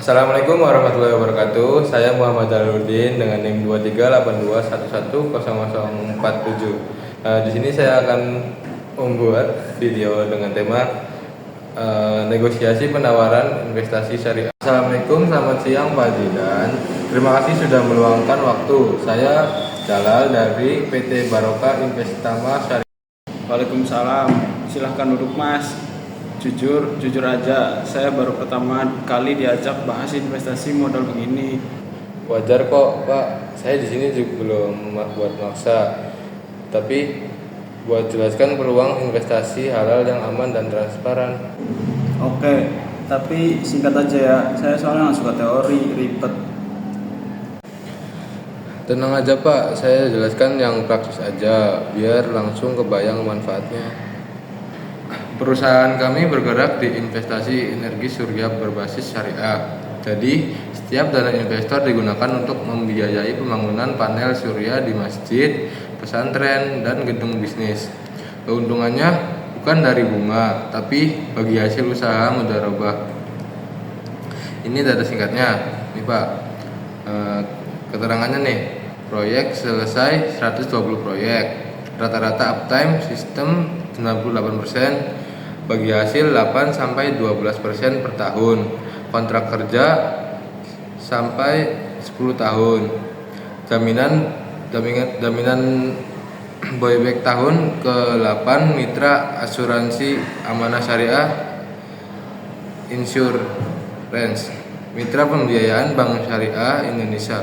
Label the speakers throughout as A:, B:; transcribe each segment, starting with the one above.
A: Assalamualaikum warahmatullahi wabarakatuh. Saya Muhammad Jaludin dengan NIM 2382110047. Di sini saya akan membuat video dengan tema negosiasi penawaran investasi syariah. Assalamualaikum, selamat siang Pak Jidan. Terima kasih sudah meluangkan waktu. Saya Jalal dari PT Barokah Investama Syariah.
B: Waalaikumsalam. Silahkan duduk Mas. Jujur aja, saya baru pertama kali diajak bahas investasi modal begini.
A: Wajar kok Pak, saya di sini juga belum buat maksa. Tapi buat jelaskan peluang investasi halal yang aman dan transparan.
B: Oke, tapi singkat aja ya. Saya soalnya nggak suka teori ribet.
A: Tenang aja Pak, saya jelaskan yang praktis aja, biar langsung kebayang manfaatnya. Perusahaan kami bergerak di investasi energi surya berbasis syariah. Jadi, setiap dana investor digunakan untuk membiayai pembangunan panel surya di masjid, pesantren, dan gedung bisnis. Keuntungannya bukan dari bunga, tapi bagi hasil usaha mudharabah. Ini data singkatnya, nih Pak. Keterangannya nih, proyek selesai 120 proyek, rata-rata uptime sistem 98%, bagi hasil 8-12% per tahun, kontrak kerja sampai 10 tahun, jaminan buyback tahun ke-8, mitra asuransi amanah syariah, insurance, mitra pembiayaan Bank Syariah Indonesia.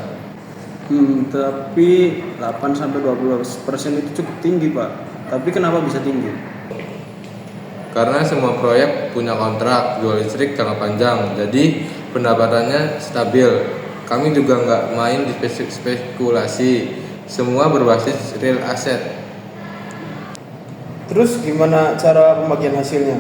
B: Tapi 8-12% itu cukup tinggi Pak. Tapi kenapa bisa tinggi?
A: Karena semua proyek punya kontrak jual listrik jangka panjang, jadi pendapatannya stabil. Kami juga nggak main di spekulasi, semua berbasis real asset.
B: Terus gimana cara pembagian hasilnya?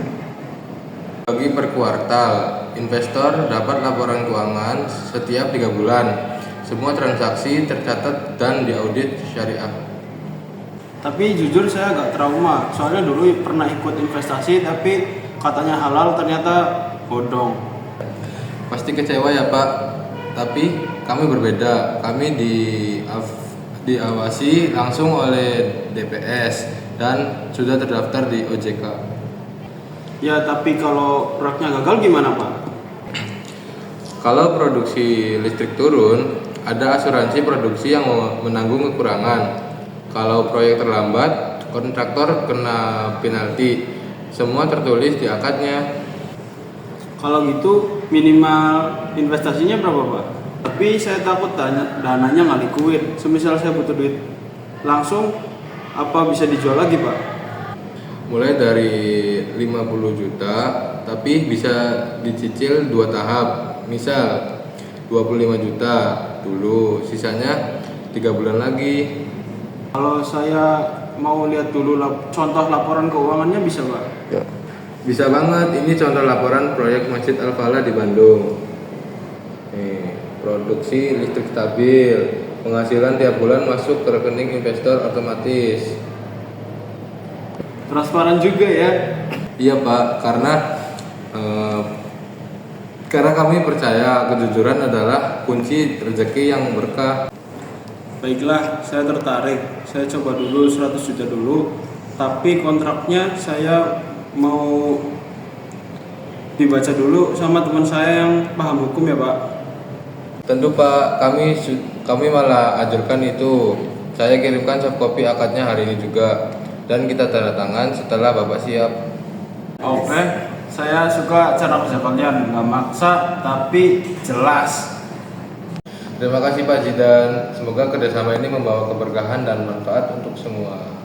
A: Bagi per kuartal, investor dapat laporan keuangan setiap 3 bulan. Semua transaksi tercatat dan diaudit syariah.
B: Tapi jujur saya agak trauma, soalnya dulu pernah ikut investasi tapi katanya halal ternyata bodong.
A: Pasti kecewa ya Pak, tapi kami berbeda. Kami diawasi langsung oleh DPS dan sudah terdaftar di OJK.
B: Ya tapi kalau proyeknya gagal gimana Pak?
A: Kalau produksi listrik turun, ada asuransi produksi yang menanggung kekurangan. Kalau proyek terlambat, kontraktor kena penalti. Semua tertulis di akadnya.
B: Kalau gitu minimal investasinya berapa Pak? Tapi saya takut dananya nggak liquid. Semisal saya butuh duit langsung, apa bisa dijual lagi Pak?
A: Mulai dari 50 juta, tapi bisa dicicil 2 tahap. Misal 25 juta dulu, sisanya 3 bulan lagi.
B: Kalau saya mau lihat dulu contoh laporan keuangannya bisa Pak?
A: Ya. Bisa banget, ini contoh laporan proyek Masjid Al-Falah di Bandung. Nih, produksi listrik stabil, penghasilan tiap bulan masuk ke rekening investor otomatis.
B: Transparan juga ya?
A: Iya Pak, karena kami percaya kejujuran adalah kunci rezeki yang berkah.
B: Baiklah, saya tertarik. Saya coba dulu 100 juta dulu. Tapi kontraknya saya mau dibaca dulu sama teman saya yang paham hukum ya Pak.
A: Tentu Pak, kami malah ajarkan itu. Saya kirimkan soft copy akadnya hari ini juga, dan kita tanda tangan setelah Bapak siap.
B: Oke, saya suka cara kerja kalian, nggak maksa tapi jelas.
A: Terima kasih Pak Jidan, semoga kerjasama ini membawa keberkahan dan manfaat untuk semua.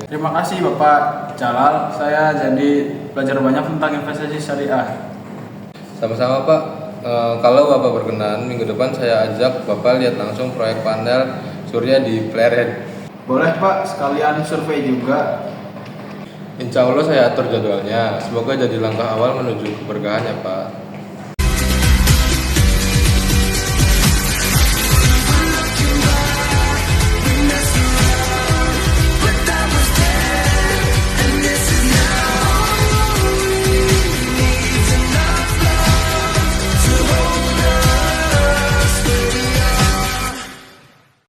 B: Terima kasih Bapak Jalal, saya jadi belajar banyak tentang investasi syariah.
A: Sama-sama Pak, kalau Bapak berkenan, minggu depan saya ajak Bapak lihat langsung proyek panel surya di Pleret.
B: Boleh Pak, sekalian survei juga.
A: Insya Allah saya atur jadwalnya, semoga jadi langkah awal menuju keberkahan ya Pak.